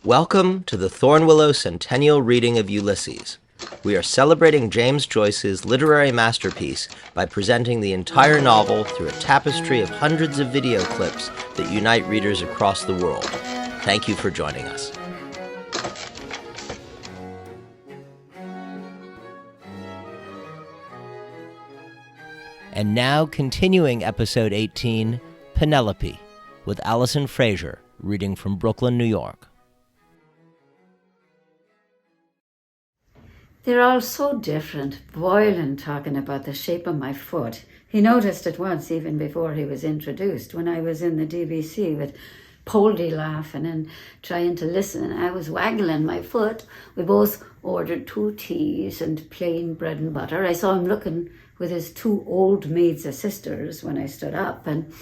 Welcome to the Thornwillow Centennial reading of Ulysses. We are celebrating James Joyce's literary masterpiece by presenting the entire novel through a tapestry of hundreds of video clips that unite readers across the world. Thank you for joining us. And now, continuing episode 18, Penelope, with Alison Fraser, reading from Brooklyn, New York. They're all so different. Boylan talking about the shape of my foot. He noticed it once, even before he was introduced, when I was in the DBC with Poldy laughing and trying to listen. I was waggling my foot. We both ordered 2 teas and plain bread and butter. I saw him looking with his 2 old maids of sisters when I stood up and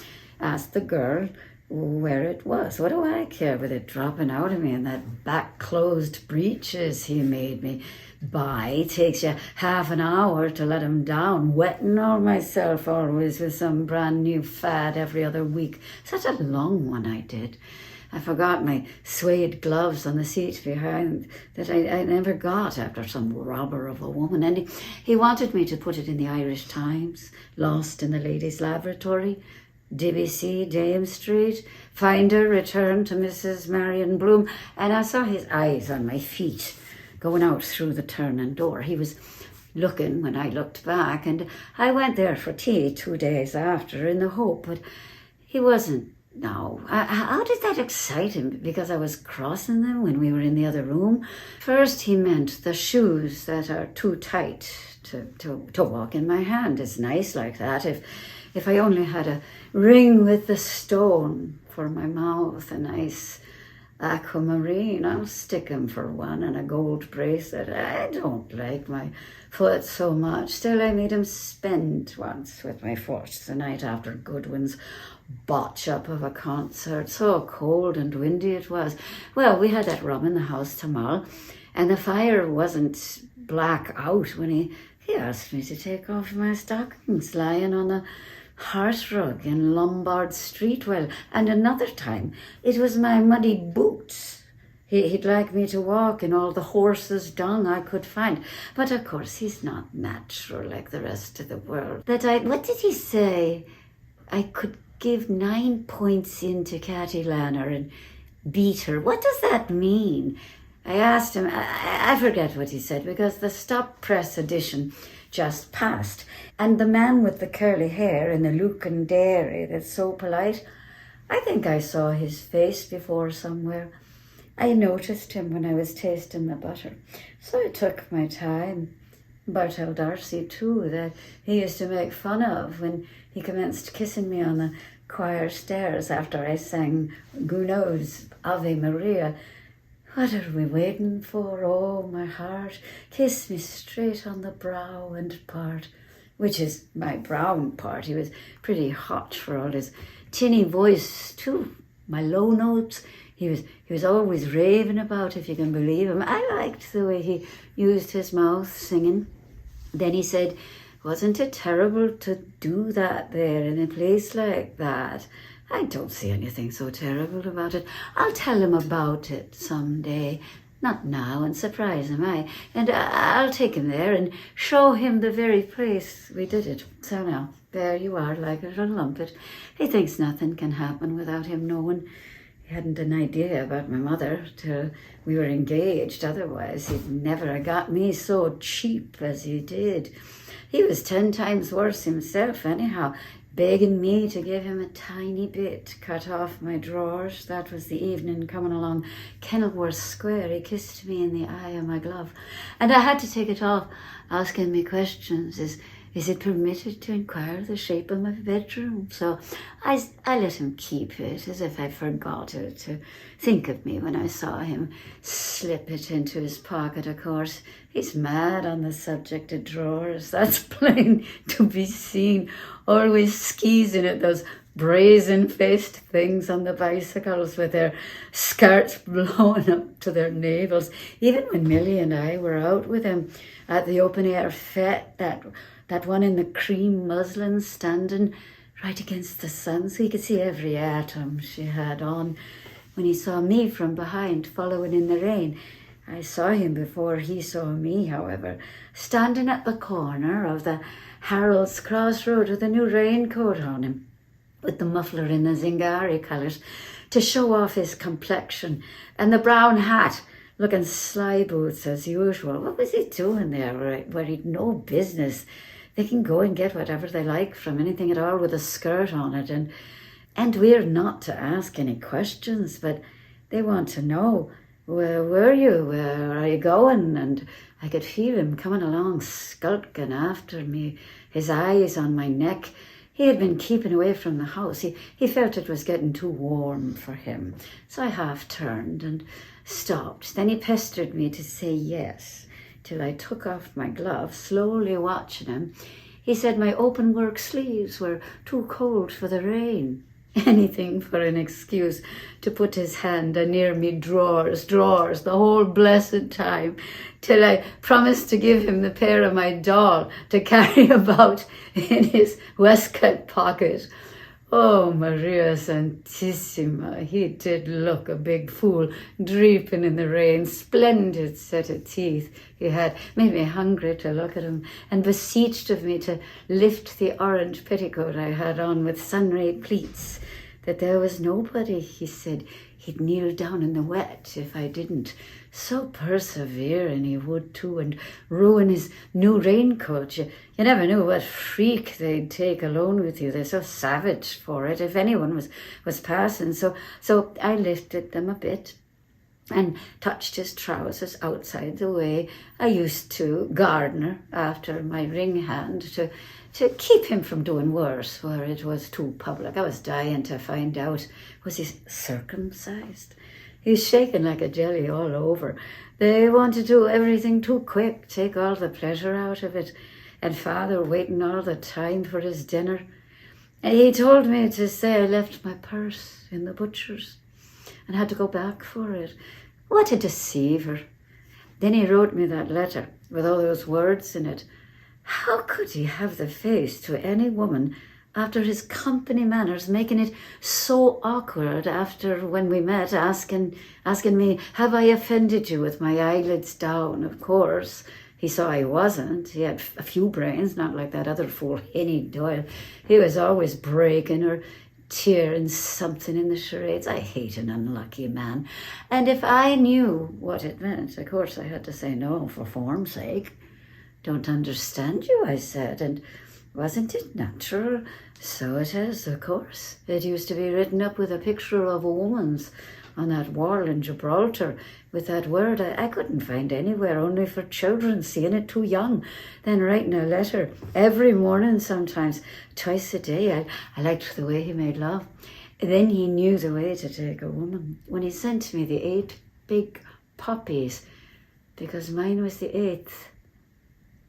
asked the girl where it was. What do I care with it dropping out of me in that back closed breeches he made me buy? It takes you half an hour to let him down, wetting all myself always with some brand new fad every other week. Such a long one I did. I forgot my suede gloves on the seat behind that I never got after some robber of a woman. And he wanted me to put it in the Irish Times, lost in the ladies' lavatory, DBC, Dame Street, finder, return to Mrs. Marion Bloom. And I saw his eyes on my feet going out through the turning door. He was looking when I looked back, and I went there for tea 2 days after in the hope, but he wasn't. No, how did that excite him? Because I was crossing them when we were in the other room? First he meant the shoes that are too tight to walk in my hand. It's nice like that. If I only had a ring with the stone for my mouth, a nice aquamarine, I'll stick him for one, and a gold bracelet. I don't like my foot so much. Still, I made him spend once with my foot the night after Goodwin's botch-up of a concert. So cold and windy it was. Well, we had that rum in the house tomorrow, and the fire wasn't black out when he asked me to take off my stockings lying on the hearthrug in Lombard Street. Well, and another time, it was my muddy boots. He'd like me to walk in all the horse's dung I could find. But of course, he's not natural like the rest of the world. What did he say? I could give 9 points into Catty Lanner and beat her. What does that mean? I asked him, I forget what he said, because the stop press edition just passed. And the man with the curly hair in the Lucan dairy that's so polite, I think I saw his face before somewhere. I noticed him when I was tasting the butter, so I took my time. Bartell Darcy too, that he used to make fun of when he commenced kissing me on the choir stairs after I sang Gounod's Ave Maria. What are we waiting for? Oh, my heart, kiss me straight on the brow and part, which is my brown part. He was pretty hot for all his tinny voice too. My low notes, he was always raving about, if you can believe him. I liked the way he used his mouth singing. Then he said, wasn't it terrible to do that there in a place like that? I don't see anything so terrible about it. I'll tell him about it someday. Not now, and surprise him, and I'll take him there and show him the very place we did it. So now, there you are, like a little lumpet. He thinks nothing can happen without him knowing. He hadn't an idea about my mother till we were engaged. Otherwise, he'd never have got me so cheap as he did. He was 10 times worse himself, anyhow, begging me to give him a tiny bit cut off my drawers. That was the evening coming along Kenilworth Square. He kissed me in the eye of my glove, and I had to take it off, asking me questions. Is it permitted to inquire the shape of my bedroom? So I let him keep it, as if I forgot it, to think of me when I saw him slip it into his pocket. Of course, he's mad on the subject of drawers. That's plain to be seen. Always skeezing at those brazen-faced things on the bicycles with their skirts blowing up to their navels. Even when Millie and I were out with him at the open-air fete, that one in the cream muslin standing right against the sun so you could see every atom she had on. when he saw me from behind following in the rain. I saw him before he saw me, however, standing at the corner of the Harold's Cross Road with a new raincoat on him, with the muffler in the Zingari colours to show off his complexion, and the brown hat, looking sly boots as usual. What was he doing there where he'd no business? They can go and get whatever they like from anything at all with a skirt on it, and we're not to ask any questions, but they want to know, where were you? Where are you going? And I could feel him coming along, skulking after me, his eyes on my neck. He had been keeping away from the house. He felt it was getting too warm for him. So I half turned and stopped. Then he pestered me to say yes, till I took off my gloves, slowly watching him. He said my open work sleeves were too cold for the rain. Anything for an excuse to put his hand near me drawers, the whole blessed time, till I promised to give him the pair of my doll to carry about in his waistcoat pocket. Oh, Maria Santissima, he did look a big fool, dripping in the rain, splendid set of teeth he had, made me hungry to look at him, and beseeched of me to lift the orange petticoat I had on with sunray pleats, that there was nobody, he said, he'd kneel down in the wet if I didn't. So persevering he would too, and ruin his new raincoat. You never knew what freak they'd take alone with you. They're so savage for it, if anyone was passing. So I lifted them a bit and touched his trousers outside the way I used to gardener after my ring hand to keep him from doing worse where it was too public. I was dying to find out, was he circumcised? He's shaking like a jelly all over. They want to do everything too quick, take all the pleasure out of it. And father waiting all the time for his dinner. And he told me to say I left my purse in the butcher's and had to go back for it. What a deceiver. Then he wrote me that letter with all those words in it. How could he have the face to any woman after his company manners, making it so awkward after when we met, asking me, have I offended you with my eyelids down? Of course, he saw I wasn't. He had a few brains, not like that other fool, Henny Doyle. He was always breaking or tearing something in the charades. I hate an unlucky man. And if I knew what it meant, of course I had to say no for form's sake. Don't understand you, I said, and wasn't it natural? So it is, of course. It used to be written up with a picture of a woman's on that wall in Gibraltar with that word I couldn't find anywhere, only for children, seeing it too young. Then writing a letter every morning sometimes, twice a day. I liked the way he made love. Then he knew the way to take a woman. When he sent me the 8 big puppies, because mine was the 8th.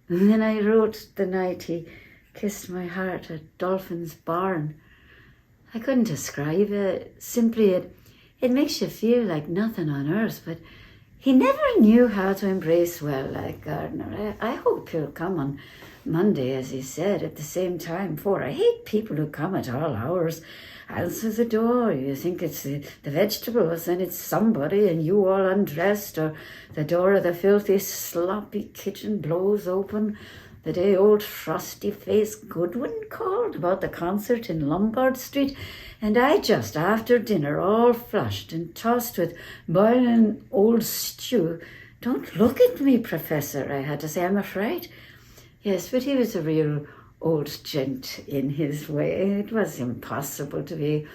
And then I wrote the night he kissed my heart at Dolphin's Barn. I couldn't describe it. Simply it makes you feel like nothing on earth, but he never knew how to embrace well like Gardner. I hope he'll come on Monday, as he said, at the same time, for I hate people who come at all hours. Answer the door, you think it's the vegetables, and it's somebody, and you all undressed, or the door of the filthy, sloppy kitchen blows open. The day old frosty-faced Goodwin called about the concert in Lombard Street, and I just after dinner, all flushed and tossed with boiling old stew. Don't look at me, Professor, I had to say, I'm afraid. Yes, but he was a real old gent in his way. It was impossible to be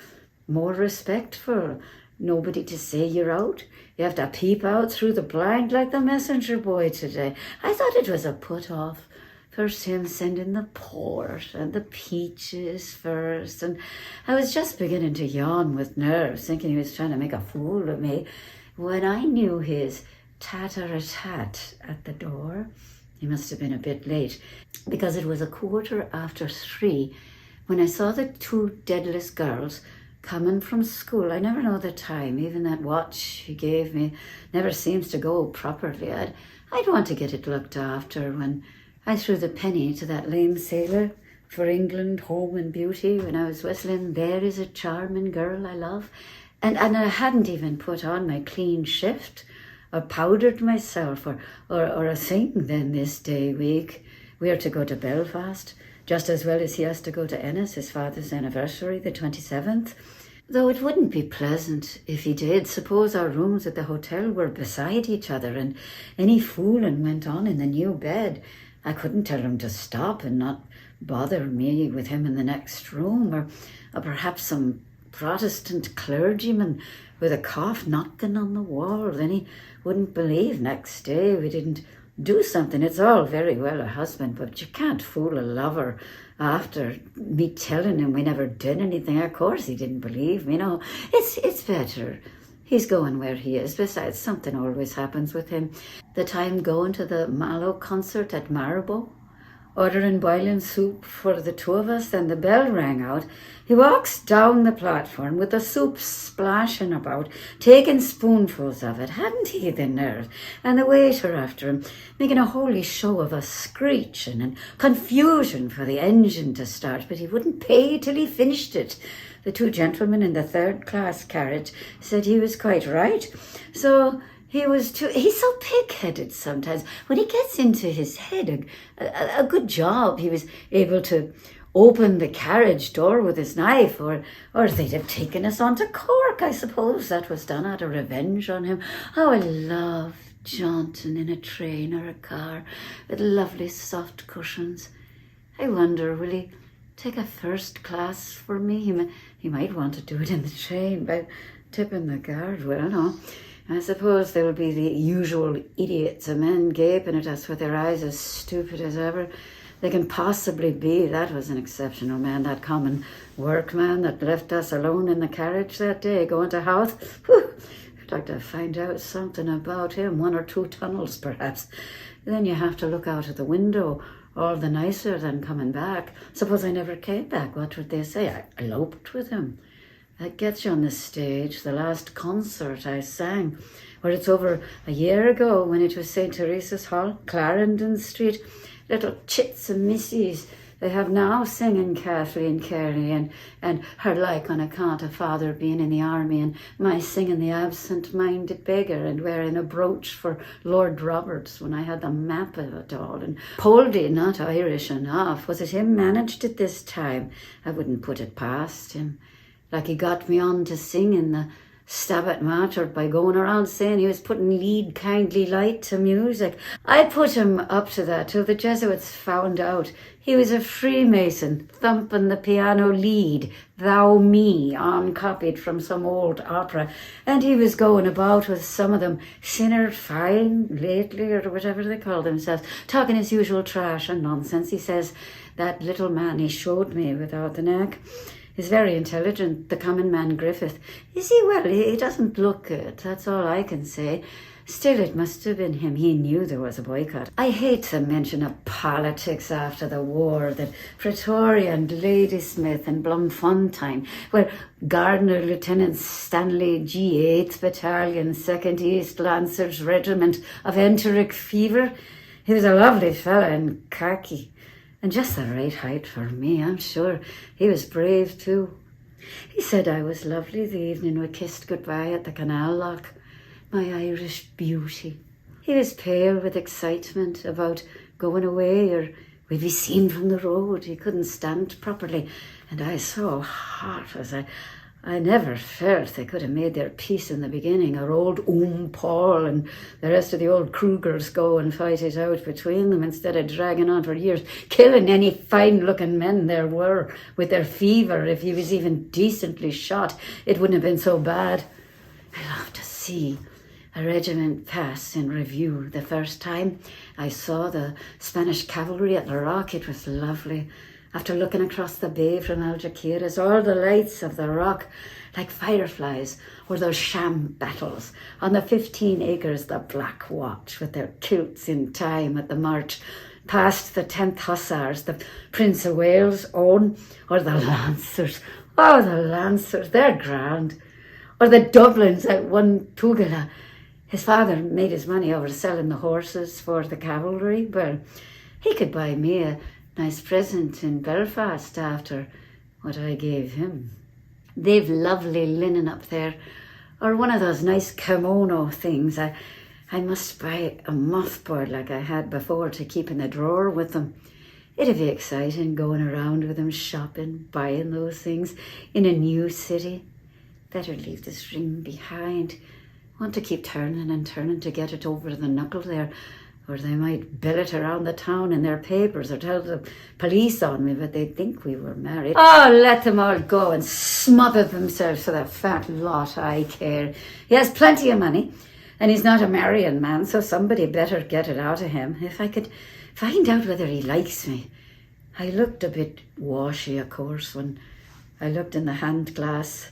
more respectful. Nobody to say you're out. You have to peep out through the blind like the messenger boy today. I thought it was a put-off. First him sending the port and the peaches first, and I was just beginning to yawn with nerves, thinking he was trying to make a fool of me, when I knew his tat-a-tat at the door. He must have been a bit late, because it was 3:15 when I saw the 2 deadless girls coming from school. I never know the time. Even that watch he gave me never seems to go properly. I'd want to get it looked after. When I threw the penny to that lame sailor for England, home and beauty, when I was whistling, there is a charming girl I love, And I hadn't even put on my clean shift or powdered myself or a thing then this day week. We are to go to Belfast, just as well as he has to go to Ennis, his father's anniversary, the 27th. Though it wouldn't be pleasant if he did. Suppose our rooms at the hotel were beside each other and any fooling went on in the new bed. I couldn't tell him to stop and not bother me with him in the next room, or perhaps some Protestant clergyman with a cough knocking on the wall. Then he wouldn't believe next day we didn't do something. It's all very well a husband, but you can't fool a lover after me telling him we never did anything. Of course he didn't believe me. No, it's better. He's going where he is. Besides, something always happens with him. The time going to the Mallow concert at Maribor, ordering boiling soup for the two of us, then the bell rang out. He walks down the platform with the soup splashing about, taking spoonfuls of it. Hadn't he the nerve? And the waiter after him, making a holy show of us, screeching and confusion for the engine to start, but he wouldn't pay till he finished it. The two gentlemen in the third-class carriage said he was quite right. So he's so pig-headed sometimes. When he gets into his head a good job, he was able to open the carriage door with his knife, or they'd have taken us on to Cork. I suppose that was done out of revenge on him. Oh, I love jaunting in a train or a car with lovely soft cushions. I wonder, will he take a first class for me? He might want to do it in the train by tipping the guard. Well, no. I suppose there will be the usual idiots of men gaping at us with their eyes as stupid as ever they can possibly be. That was an exceptional man, that common workman that left us alone in the carriage that day going to Howth. Whew, I'd like to find out something about him, 1 or 2 tunnels perhaps. Then you have to look out of the window, all the nicer than coming back. Suppose I never came back, what would they say? I eloped with him. That gets you on the stage. The last concert I sang, well, it's over a year ago when it was St. Teresa's Hall, Clarendon Street. Little chits and missies they have now singing Kathleen Carey and her like on account of father being in the army, and my singing the absent-minded beggar and wearing a brooch for Lord Roberts when I had the map of it all. And Poldy, not Irish enough. Was it him managed it this time? I wouldn't put it past him. Like he got me on to sing in the Stabat Mater by going around saying he was putting lead kindly light to music. I put him up to that till the Jesuits found out he was a Freemason thumping the piano lead, Thou Me, uncopied from some old opera. And he was going about with some of them, Sinner Fine lately, or whatever they call themselves, talking his usual trash and nonsense. He says, that little man he showed me without the neck, he's very intelligent, the common man Griffith. Is he? Well, he doesn't look it, that's all I can say. Still, it must have been him. He knew there was a boycott. I hate the mention of politics after the war, that Pretoria and Ladysmith and Bloemfontein, well, Gardner Lieutenant Stanley G. 8th Battalion, 2nd East Lancers Regiment of enteric fever. He was a lovely fella in khaki. And just the right height for me, I'm sure. He was brave too. He said I was lovely the evening we kissed goodbye at the canal lock. My Irish beauty. He was pale with excitement about going away, or we'd be seen from the road. He couldn't stand properly. And I so hot as I never felt they could have made their peace in the beginning, or old Paul and the rest of the old Krugers go and fight it out between them instead of dragging on for years, killing any fine-looking men there were with their fever. If he was even decently shot, it wouldn't have been so bad. I love to see a regiment pass in review. The first time I saw the Spanish cavalry at the Rock, it was lovely. After looking across the bay from Algeciras, all the lights of the Rock, like fireflies, were those sham battles. On the 15 acres, the Black Watch, with their kilts in time at the march, past the 10th Hussars, the Prince of Wales' own, or the Lancers. Oh, the Lancers, they're grand. Or the Dublins at one Tugela. His father made his money over selling the horses for the cavalry. Well, he could buy me a nice present in Belfast after what I gave him. They've lovely linen up there, or one of those nice kimono things. I must buy a mothboard like I had before to keep in the drawer with them. It'd be exciting going around with them, shopping, buying those things in a new city. Better leave this ring behind. Want to keep turning and turning to get it over the knuckle there, or they might bill it around the town in their papers or tell the police on me, but they'd think we were married. Oh, let them all go and smother themselves for that fat lot. I care. He has plenty of money, and he's not a marrying man, so somebody better get it out of him. If I could find out whether he likes me. I looked a bit washy, of course, when I looked in the hand glass,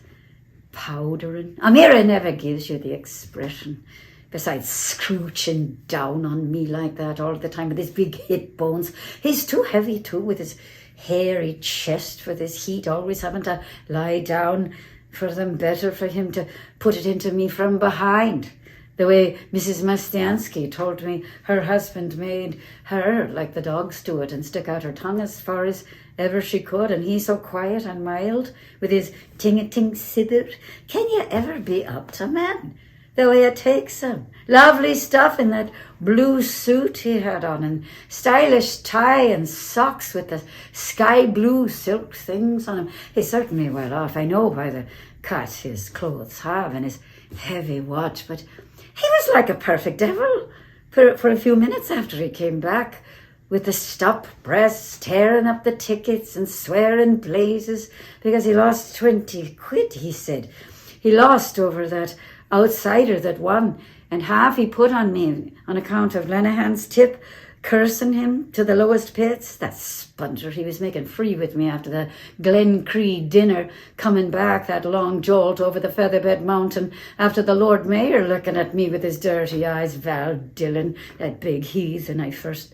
powdering. Amira never gives you the expression. Besides scrooching down on me like that all the time with his big hip bones. He's too heavy too, with his hairy chest, with his heat, always having to lie down for them. Better for him to put it into me from behind. The way Mrs. Mastiansky told me her husband made her, like the dogs do it, and stick out her tongue as far as ever she could, and he so quiet and mild, with his ting-a-ting sither. Can you ever be up to man? The way it takes him. Lovely stuff in that blue suit he had on, and stylish tie and socks with the sky blue silk things on him. He's certainly well off, I know, by the cut his clothes have and his heavy watch, but he was like a perfect devil for a few minutes after he came back, with the stop breasts, tearing up the tickets and swearing blazes because he lost 20 quid, he said. He lost over that outsider that won, and half he put on me on account of Lenehan's tip, cursing him to the lowest pits. That spunger, he was making free with me after the Glen Cree dinner, coming back that long jolt over the Featherbed Mountain after the Lord Mayor looking at me with his dirty eyes. Val Dillon, that big heathen. I first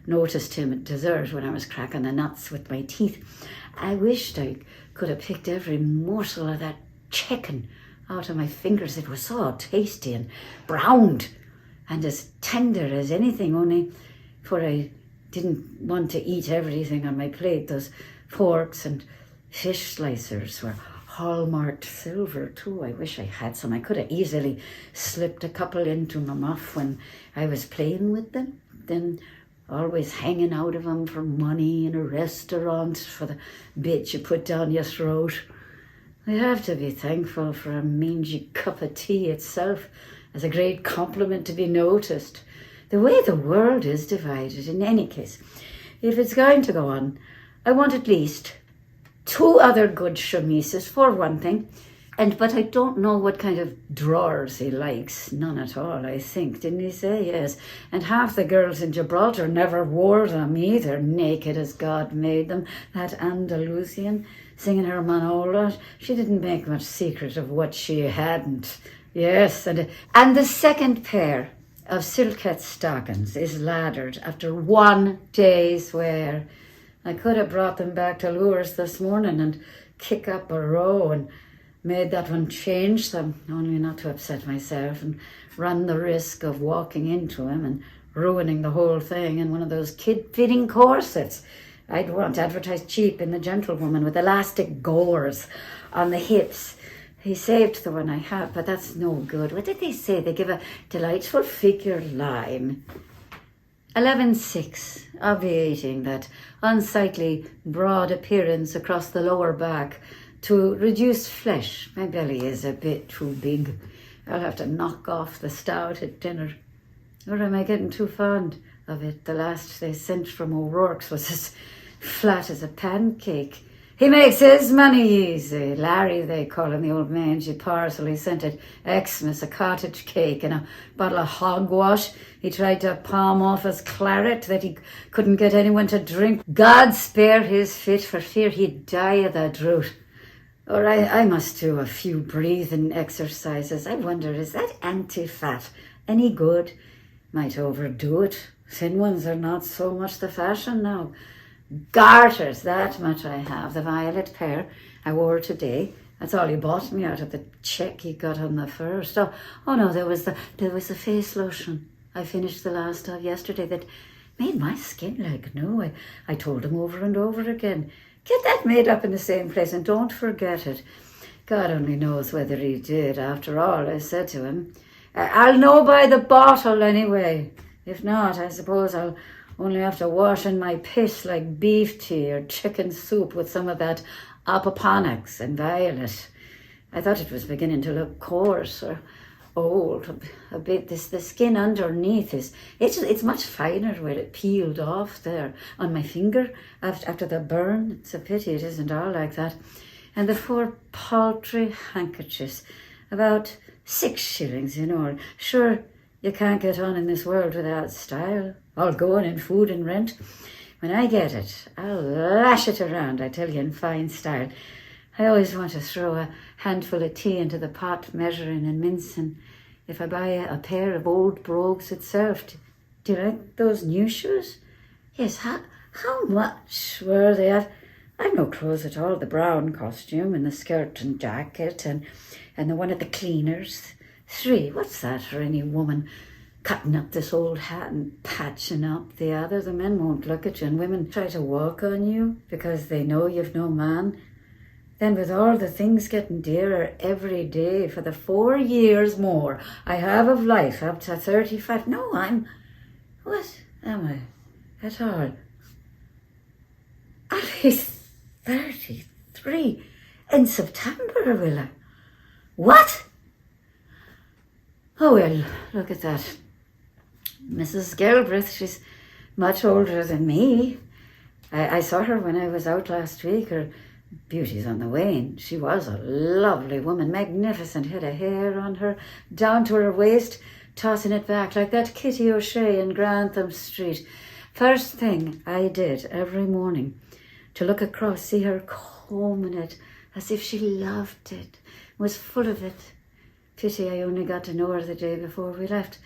noticed him at dessert when I was cracking the nuts with my teeth. I wished I could have picked every morsel of that chicken out of my fingers. It was so tasty and browned and as tender as anything, only for I didn't want to eat everything on my plate. Those forks and fish slicers were hallmarked silver too. I wish I had some. I could have easily slipped a couple into my muff when I was playing with them. Then always hanging out of them for money in a restaurant for the bit you put down your throat. I have to be thankful for a mangy cup of tea itself as a great compliment to be noticed. The way the world is divided, in any case, if it's going to go on, I want at least 2 other good chemises for one thing. But I don't know what kind of drawers he likes. None at all, I think. Didn't he say? Yes. And half the girls in Gibraltar never wore them either, naked as God made them. That Andalusian singing her Manola, she didn't make much secret of what she hadn't. Yes, and the second pair of silkette stockings is laddered after 1 day's wear. I could have brought them back to Lures this morning and kick up a row and made that one change them, only not to upset myself and run the risk of walking into him and ruining the whole thing in one of those kid-fitting corsets I'd want advertised cheap in the Gentlewoman with elastic gores on the hips. He saved the one I have, but that's no good. What did they say? They give a delightful figure line. 11.6, obviating that unsightly broad appearance across the lower back to reduce flesh. My belly is a bit too big. I'll have to knock off the stout at dinner. Or am I getting too fond of it? The last they sent from O'Rourke's was as flat as a pancake. He makes his money easy. Larry, they call him, the old mangy parcel. He sent at Xmas a cottage cake and a bottle of hogwash. He tried to palm off his claret that he couldn't get anyone to drink. God spare his fit for fear he'd die of the drought. Or I must do a few breathing exercises. I wonder, is that anti-fat any good? Might overdo it. Thin ones are not so much the fashion now. Garters, that much I have. The violet pair I wore today. That's all he bought me out of the check he got on the first. Oh no, there was the face lotion I finished the last of yesterday that made my skin like new. I told him over and over again, get that made up in the same place and don't forget it. God only knows whether he did. After all, I said to him, I'll know by the bottle anyway. If not, I suppose I'll only have to wash in my piss like beef tea or chicken soup with some of that apoponics and violet. I thought it was beginning to look coarse or old a bit. The skin underneath it's much finer where it peeled off there on my finger after the burn. It's a pity it isn't all like that. And the 4 paltry handkerchiefs, about 6 shillings in all. Sure, you can't get on in this world without style, all going in food and rent. When I get it, I'll lash it around, I tell you, in fine style. I always want to throw a handful of tea into the pot, measuring and mincing. If I buy a pair of old brogues itself, do you like those new shoes? Yes, how much were they? I've no clothes at all. The brown costume and the skirt and jacket and the one at the cleaners. 3, what's that for any woman? Cutting up this old hat and patching up the other. The men won't look at you, and women try to walk on you because they know you've no man. Then with all the things getting dearer every day for the 4 years more I have of life up to 35. No, what am I at all? I'll be 33 in September, will I? What? Oh, well, look at that. Mrs. Galbraith, she's much older than me. I saw her when I was out last week. Her beauty's on the wane. She was a lovely woman, magnificent head of hair on her, down to her waist, tossing it back like that Kitty O'Shea in Grantham Street. First thing I did every morning, to look across, see her combing it as if she loved it, was full of it. Pity I only got to know her the day before we left.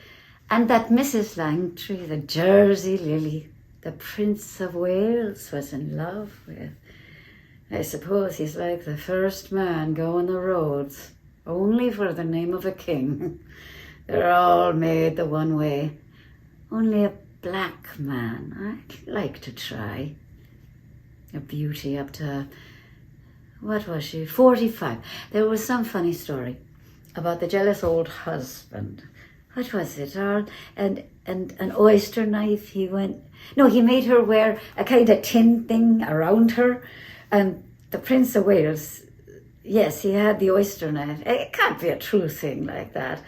And that Mrs. Langtry, the Jersey lily, the Prince of Wales, was in love with. I suppose he's like the first man going the roads, only for the name of a king. They're all made the one way. Only a black man I'd like to try. A beauty up to, what was she, 45. There was some funny story about the jealous old husband. What was it all? And an oyster knife, he made her wear a kind of tin thing around her. And the Prince of Wales, yes, he had the oyster knife. It can't be a true thing like that.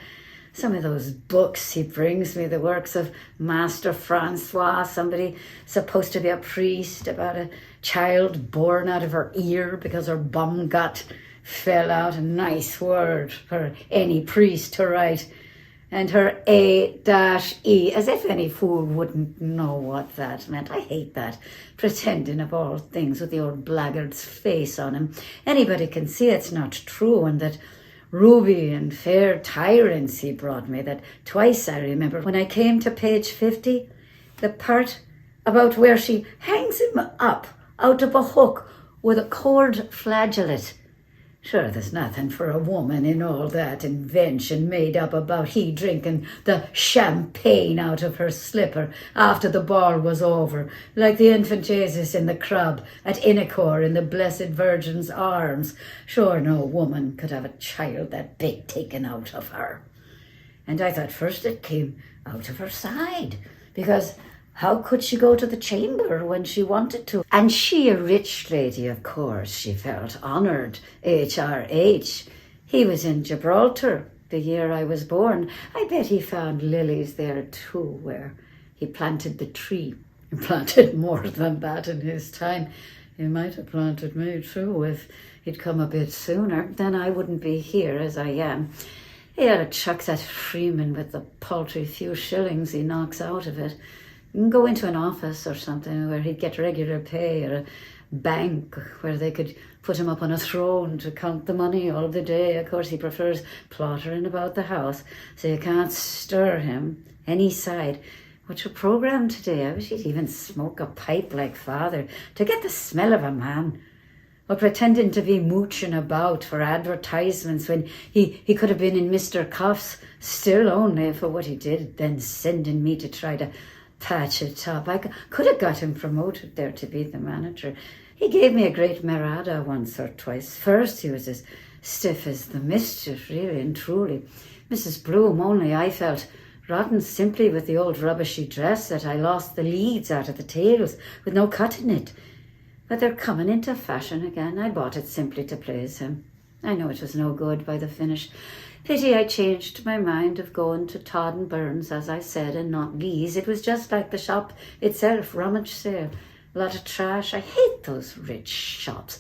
Some of those books he brings me, the works of Master Francois, somebody supposed to be a priest, about a child born out of her ear because her bum gut fell out. A nice word for any priest to write. And her A-E, as if any fool wouldn't know what that meant. I hate that, pretending of all things with the old blackguard's face on him. Anybody can see it's not true, and that ruby and fair tyrants he brought me, that twice I remember, when I came to page 50, the part about where she hangs him up out of a hook with a cord flageolet. Sure, there's nothing for a woman in all that invention made up about he drinking the champagne out of her slipper after the ball was over, like the infant Jesus in the crib at Innicore in the Blessed Virgin's arms. Sure, no woman could have a child that big taken out of her. And I thought first it came out of her side, because how could she go to the chamber when she wanted to? And she, a rich lady, of course, she felt honoured. H.R.H. He was in Gibraltar the year I was born. I bet he found lilies there too, where he planted the tree. He planted more than that in his time. He might have planted me too if he'd come a bit sooner. Then I wouldn't be here as I am. He ought to chuck that Freeman with the paltry few shillings he knocks out of it. Go into an office or something where he'd get regular pay, or a bank where they could put him up on a throne to count the money all the day. Of course, he prefers plottering about the house, so you can't stir him any side. What's your programme today? I wish he'd even smoke a pipe like father to get the smell of a man. Or pretending to be mooching about for advertisements when he could have been in Mr. Cuff's, still only for what he did, then sending me to try to patch it up. I could have got him promoted there to be the manager. He gave me a great merada once or twice. First he was as stiff as the mischief, really and truly. Mrs. Bloom, only I felt rotten simply with the old rubbishy dress that I lost the leads out of the tails with no cut in it. But they're coming into fashion again. I bought it simply to please him. I know it was no good by the finish. Pity I changed my mind of going to Todd and Burns, as I said, and not Lee's. It was just like the shop itself, rummage sale. A lot of trash. I hate those rich shops.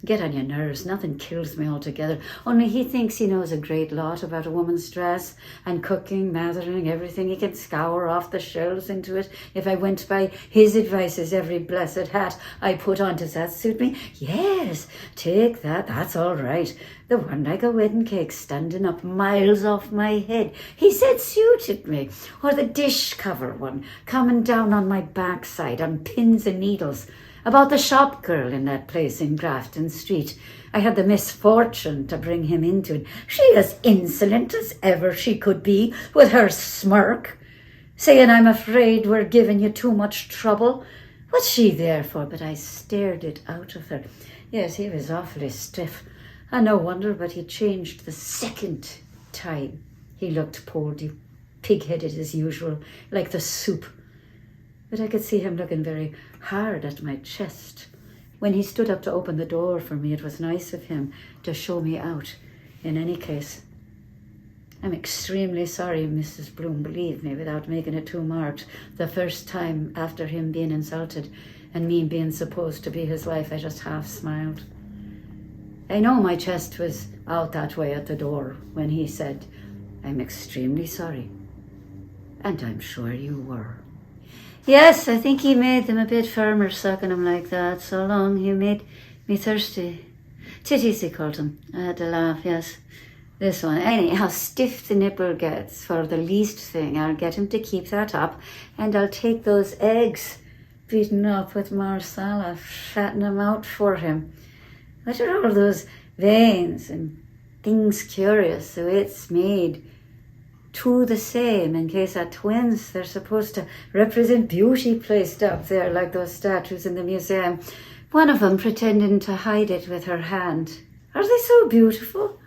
Get on your nerves. Nothing kills me altogether. Only he thinks he knows a great lot about a woman's dress and cooking, mothering, everything. He can scour off the shelves into it. If I went by his advices, every blessed hat I put on, does that suit me? Yes, take that. That's all right. The one like a wedding cake standing up miles off my head. He said suited me. Or the dish cover one coming down on my backside on pins and needles. About the shop girl in that place in Grafton Street. I had the misfortune to bring him into it. She as insolent as ever she could be, with her smirk, saying I'm afraid we're giving you too much trouble. What's she there for? But I stared it out of her. Yes, he was awfully stiff. And no wonder, but he changed the second time. He looked poorly, pig-headed as usual, like the soup. But I could see him looking very hard at my chest. When he stood up to open the door for me, it was nice of him to show me out. In any case, I'm extremely sorry, Mrs. Bloom, believe me, without making it too marked. The first time after him being insulted and me being supposed to be his wife, I just half smiled. I know my chest was out that way at the door when he said, I'm extremely sorry. And I'm sure you were. Yes, I think he made them a bit firmer, sucking them like that. So long, he made me thirsty. Titties, he called them. I had to laugh, yes. This one. Anyhow, stiff the nipple gets for the least thing. I'll get him to keep that up, and I'll take those eggs beaten up with marsala, fatten them out for him. What are all those veins and things curious? So it's made two the same in case of twins. They're supposed to represent beauty placed up there like those statues in the museum. One of them pretending to hide it with her hand. Are they so beautiful?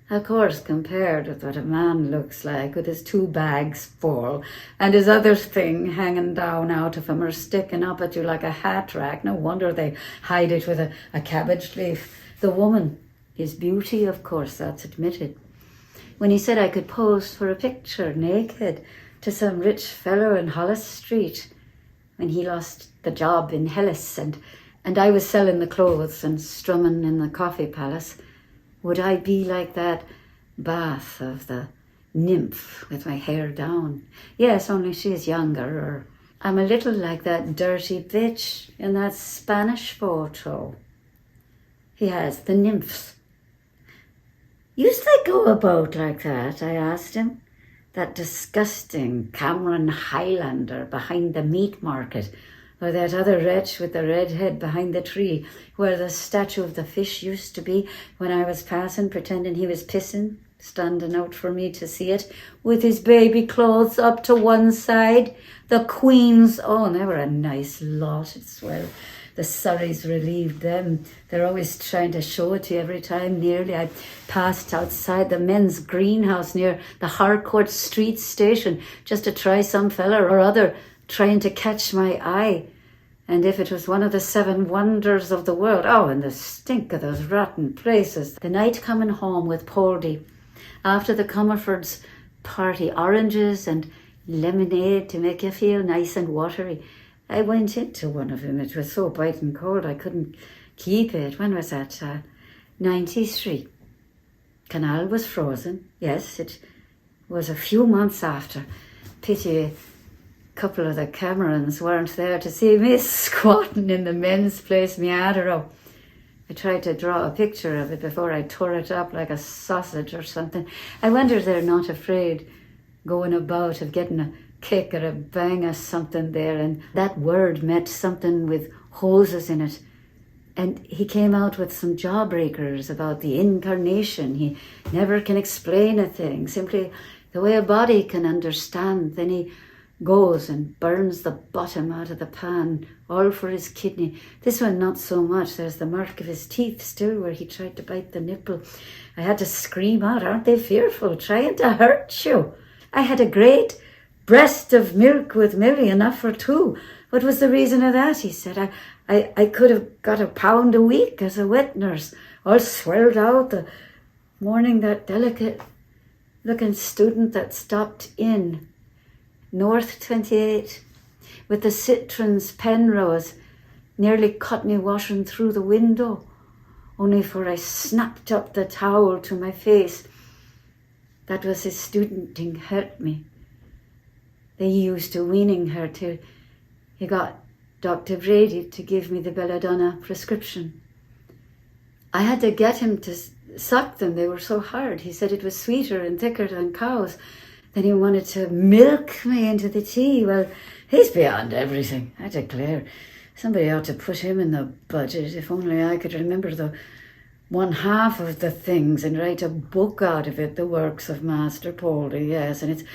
Of course, compared with what a man looks like with his two bags full and his other thing hanging down out of him or sticking up at you like a hat rack. No wonder they hide it with a cabbage leaf. The woman is beauty, of course, that's admitted. When he said I could pose for a picture naked to some rich fellow in Hollis Street when he lost the job in Hellas and I was selling the clothes and strumming in the coffee palace, would I be like that bath of the nymph with my hair down? Yes, only she's younger, or I'm a little like that dirty bitch in that Spanish photo. He has the nymphs. Used they go about like that? I asked him. That disgusting Cameron Highlander behind the meat market, or that other wretch with the red head behind the tree where the statue of the fish used to be when I was passing, pretending he was pissing, standing out for me to see it, with his baby clothes up to one side. The Queen's own, they were a nice lot, it's well. The Surreys relieved them. They're always trying to show it to you every time. Nearly I passed outside the men's greenhouse near the Harcourt Street station just to try some fella or other trying to catch my eye. And if it was one of the 7 wonders of the world, oh, and the stink of those rotten places. The night coming home with Poldy, after the Comerfords' party, oranges and lemonade to make you feel nice and watery. I went into one of them. It was so biting cold I couldn't keep it. When was that? 93. Canal was frozen. Yes, it was a few months after. Pity a couple of the Camerons weren't there to see me squatting in the men's place, Meadero. I tried to draw a picture of it before I tore it up like a sausage or something. I wonder they're not afraid going about of getting a kick or a bang or something there, and that word meant something with hoses in it. And he came out with some jawbreakers about the incarnation. He never can explain a thing, simply the way a body can understand. Then he goes and burns the bottom out of the pan, all for his kidney. This one not so much. There's the mark of his teeth still where he tried to bite the nipple. I had to scream out, aren't they fearful, trying to hurt you? I had a great breast of milk with Millie, enough for two. What was the reason of that? He said, I could have got £1 a week as a wet nurse, all swelled out the morning that delicate-looking student that stopped in North 28 with the citrons Penrose nearly cut me washing through the window, only for I snapped up the towel to my face. That was his studenting hurt me. They used to weaning her till he got Dr. Brady to give me the belladonna prescription. I had to get him to suck them. They were so hard. He said it was sweeter and thicker than cows. Then he wanted to milk me into the tea. Well, he's beyond everything, I declare. Somebody ought to put him in the budget. If only I could remember the one half of the things and write a book out of it, the works of Master Poldy, yes. And it's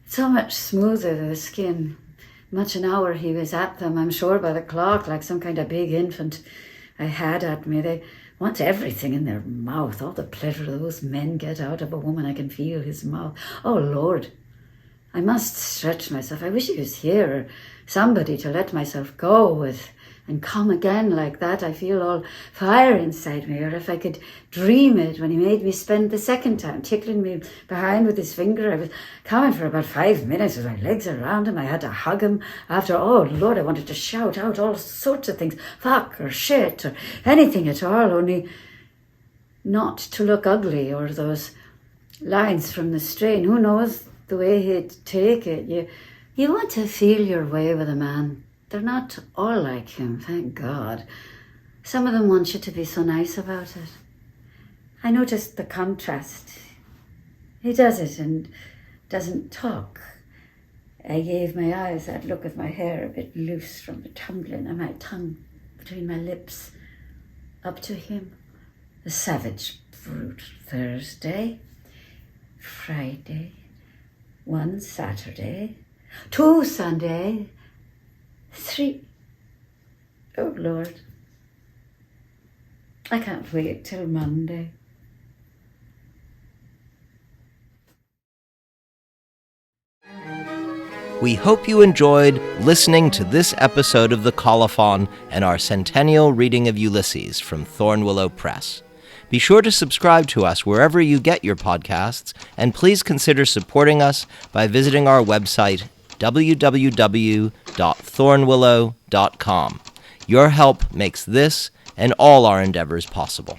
so much smoother, the skin. Much an hour he was at them, I'm sure, by the clock, like some kind of big infant I had at me. They want everything in their mouth. All the pleasure those men get out of a woman. I can feel his mouth. Oh, Lord, I must stretch myself. I wish he was here, or somebody to let myself go with and come again like that. I feel all fire inside me. Or if I could dream it when he made me spend the second time, tickling me behind with his finger. I was coming for about 5 minutes with my legs around him. I had to hug him after. Oh, Lord, I wanted to shout out all sorts of things. Fuck or shit or anything at all, only not to look ugly, or those lines from the strain. Who knows the way he'd take it. You want to feel your way with a man. They're not all like him, thank God. Some of them want you to be so nice about it. I noticed the contrast. He does it and doesn't talk. I gave my eyes that look with my hair a bit loose from the tumbling and my tongue between my lips up to him. The savage brute. Thursday, Friday, 1 Saturday, 2 Sunday, 3. Oh, Lord. I can't wait till Monday. We hope you enjoyed listening to this episode of The Colophon and our Centennial reading of Ulysses from Thornwillow Press. Be sure to subscribe to us wherever you get your podcasts, and please consider supporting us by visiting our website, www.thornwillow.com. Your help makes this and all our endeavors possible.